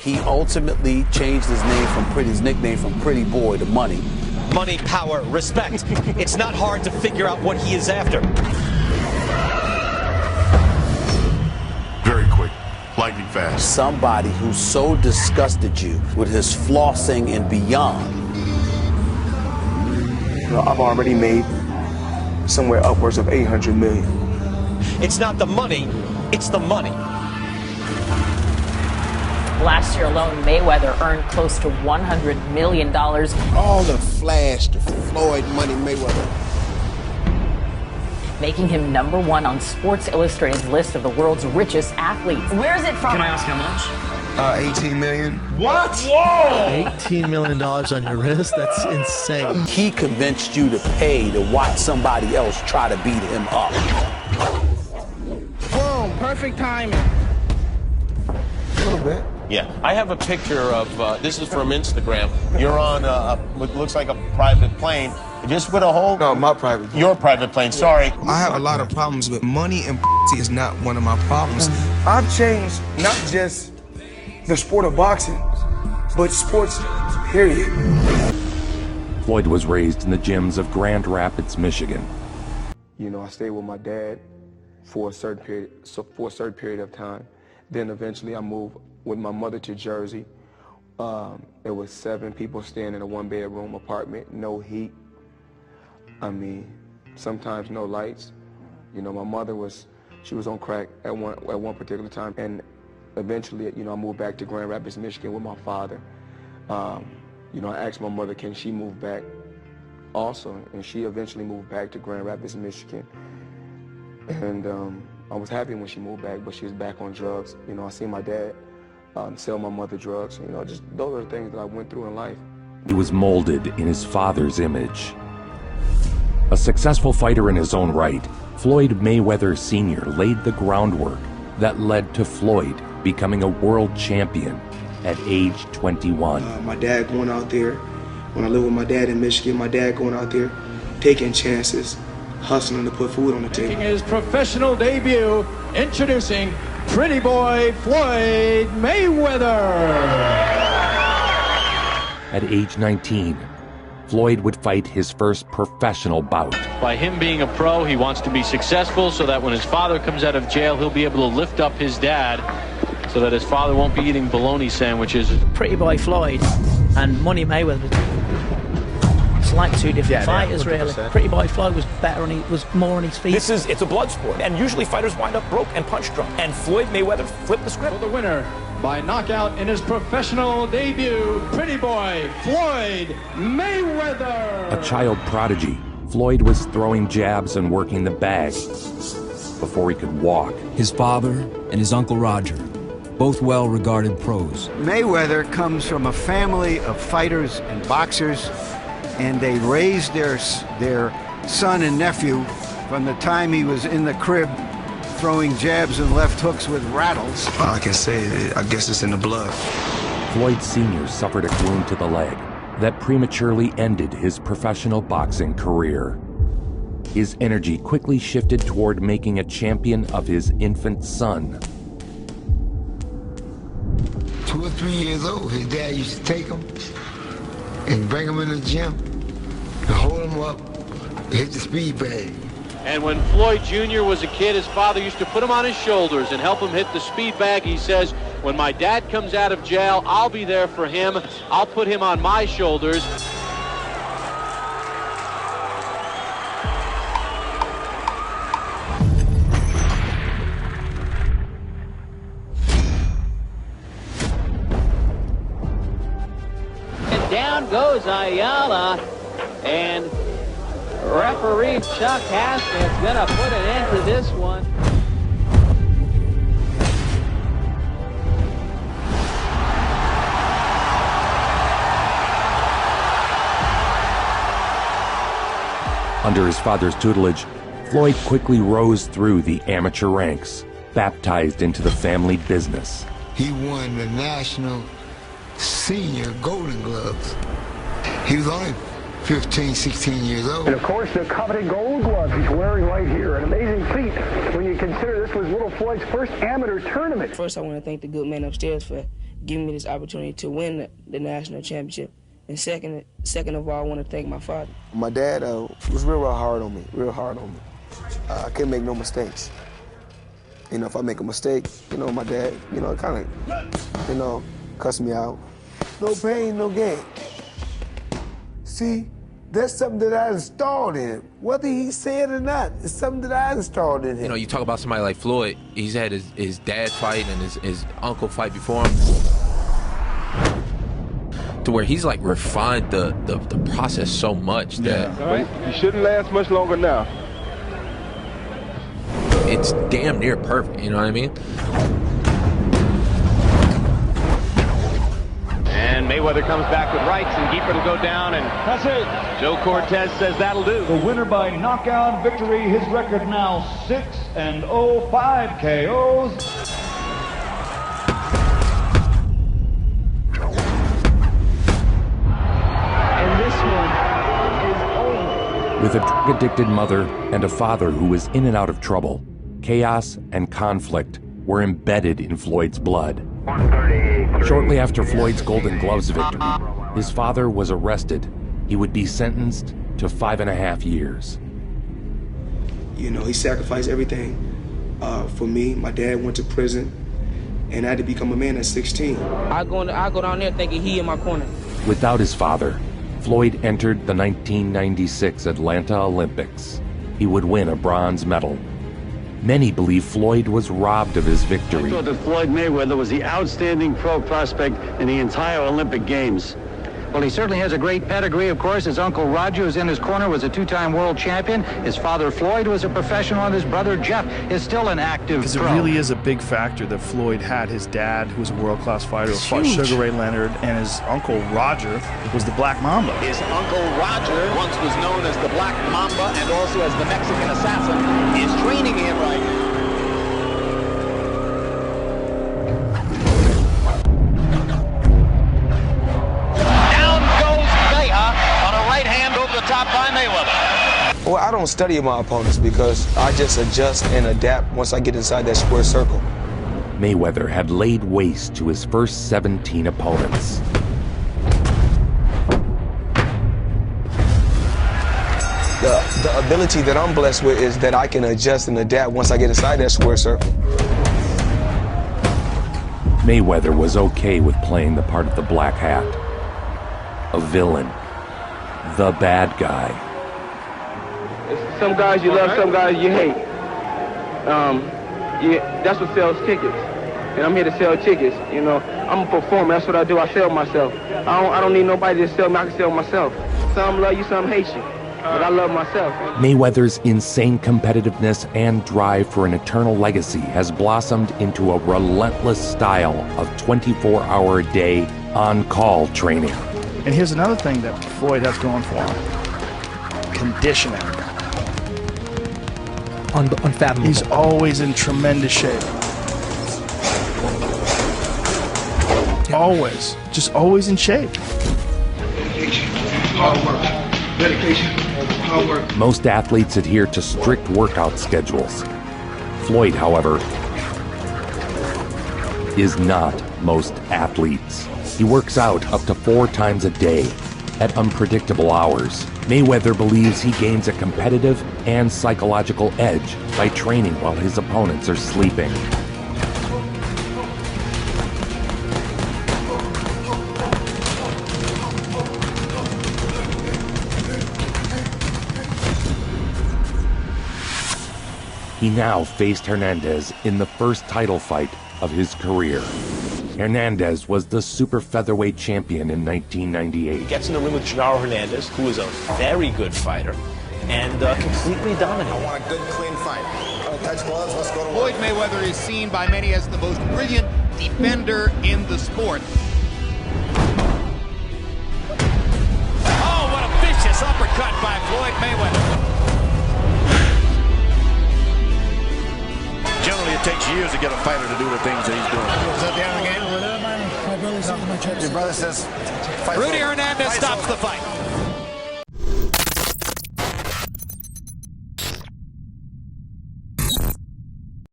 He ultimately changed his nickname from Pretty Boy to Money. Money, power, respect. It's not hard to figure out what he is after. Very quick, lightning fast. Somebody who so disgusted you with his flossing and beyond. I've already made somewhere upwards of 800 million. It's not the money, it's the money. Last year alone, Mayweather earned close to $100 million. All the flash, the Floyd money Mayweather. Making him #1 on Sports Illustrated's list of the world's richest athletes. Where is it from? Can I ask how much? 18 million. What? Whoa! $18 million on your wrist? That's insane. He convinced you to pay to watch somebody else try to beat him up. Boom, perfect timing. A little bit. Yeah, I have a picture of, this is from Instagram. You're on what looks like a private plane, just with a whole... No, my private plane. Your private plane, sorry. I have a lot of problems with money, and is not one of my problems. I've changed not just the sport of boxing, but sports, period. Floyd was raised in the gyms of Grand Rapids, Michigan. You know, I stayed with my dad for a certain period of time. Then eventually I moved with my mother to Jersey. There was 7 people staying in a 1-bedroom apartment, no heat. I mean, sometimes no lights. You know, my mother was on crack at one particular time, and eventually, you know, I moved back to Grand Rapids, Michigan with my father. You know, I asked my mother, can she move back also? And she eventually moved back to Grand Rapids, Michigan. And I was happy when she moved back, but she was back on drugs. You know, I seen my dad sell my mother drugs. You know, just those are the things that I went through in life. He was molded in his father's image. A successful fighter in his own right, Floyd Mayweather Sr. laid the groundwork that led to Floyd becoming a world champion at age 21. My dad going out there, when I lived with my dad in Michigan, my dad going out there, taking chances, hustling to put food on the table. Making his professional debut, introducing Pretty Boy Floyd Mayweather. At age 19, Floyd would fight his first professional bout. By him being a pro, he wants to be successful so that when his father comes out of jail, he'll be able to lift up his dad so that his father won't be eating bologna sandwiches. Pretty Boy Floyd and Money Mayweather. It's like two different fighters, really. Pretty Boy Floyd was better and he was more on his feet. It's a blood sport, and usually fighters wind up broke and punch drunk. And Floyd Mayweather flipped the script. For the winner, by knockout in his professional debut, Pretty Boy Floyd Mayweather. A child prodigy, Floyd was throwing jabs and working the bag before he could walk. His father and his uncle Roger, both well-regarded pros. Mayweather comes from a family of fighters and boxers, and they raised their son and nephew from the time he was in the crib throwing jabs and left hooks with rattles. I can say it, I guess it's in the blood. Floyd Sr. suffered a wound to the leg that prematurely ended his professional boxing career. His energy quickly shifted toward making a champion of his infant son. 2 or 3 years old, his dad used to take him and bring him in the gym and hold him up, hit the speed bag. And when Floyd Jr. was a kid, his father used to put him on his shoulders and help him hit the speed bag. He says, when my dad comes out of jail, I'll be there for him. I'll put him on my shoulders. And down goes Ayala, and referee Chuck Haskins gonna put an end to this one. Under his father's tutelage, Floyd quickly rose through the amateur ranks, baptized into the family business. He won the National Senior Golden Gloves. He was only 15, 16 years old. And of course, the coveted gold glove he's wearing right here. An amazing feat when you consider this was little Floyd's first amateur tournament. First, I want to thank the good man upstairs for giving me this opportunity to win the national championship. And second of all, I want to thank my father. My dad was real hard on me, I couldn't make no mistakes. You know, if I make a mistake, you know, my dad, you know, kind of, you know, cuss me out. No pain, no gain. See, that's something that I installed in him. Whether he said it or not, it's something that I installed in him. You know, you talk about somebody like Floyd, he's had his dad fight and his uncle fight before him. To where he's like refined the process so much that... All right. You shouldn't last much longer now. It's damn near perfect, you know what I mean? And Mayweather comes back with rights, and Giefer to go down, and that's it. Joe Cortez says that'll do. The winner by knockout victory, his record now 6-0, 5 KOs. With a drug-addicted mother and a father who was in and out of trouble, chaos and conflict were embedded in Floyd's blood. Shortly after Floyd's Golden Gloves victory, his father was arrested. He would be sentenced to 5.5 years. You know, he sacrificed everything for me. My dad went to prison, and I had to become a man at 16. I go down there thinking he in my corner. Without his father, Floyd entered the 1996 Atlanta Olympics. He would win a bronze medal. Many believe Floyd was robbed of his victory. I thought that Floyd Mayweather was the outstanding pro prospect in the entire Olympic Games. Well, he certainly has a great pedigree. Of course, his uncle Roger, who's in his corner, was a two-time world champion. His father Floyd was a professional, and his brother Jeff is still an active Because it pro. really is a big factor that Floyd had his dad, who was a world-class fighter, who fought Sugar Ray Leonard, and his uncle Roger was the Black Mamba. His uncle Roger, once was known as the Black Mamba and also as the Mexican Assassin, is training him right now. Top by Mayweather. Well, I don't study my opponents because I just adjust and adapt once I get inside that square circle. Mayweather had laid waste to his first 17 opponents. The ability that I'm blessed with is that I can adjust and adapt once I get inside that square circle. Mayweather was okay with playing the part of the Black Hat, a villain, the bad guy. Some guys you love, some guys you hate. That's what sells tickets. And I'm here to sell tickets. You know, I'm a performer. That's what I do. I sell myself. I don't need nobody to sell me. I can sell myself. Some love you, some hate you. But I love myself. Mayweather's insane competitiveness and drive for an eternal legacy has blossomed into a relentless style of 24-hour-a-day, on-call training. And here's another thing that Floyd has going for him. Conditioning. Unfathomable. He's always in tremendous shape. Always. Just always in shape. Dedication, hard work. Dedication, hard work. Most athletes adhere to strict workout schedules. Floyd, however, is not most athletes. He works out up to 4 times a day at unpredictable hours. Mayweather believes he gains a competitive and psychological edge by training while his opponents are sleeping. He now faced Hernandez in the first title fight of his career. Hernandez was the super featherweight champion in 1998. He gets in the ring with Genaro Hernandez, who is a very good fighter, and completely dominating. I want a good, clean fight. Touch gloves, let's go to Floyd Mayweather is seen by many as the most brilliant defender in the sport. Oh, what a vicious uppercut by Floyd Mayweather. Generally, it takes years to get a fighter to do the things that he's doing. Is that the end of the game? Your brother says... Rudy Hernandez stops the fight.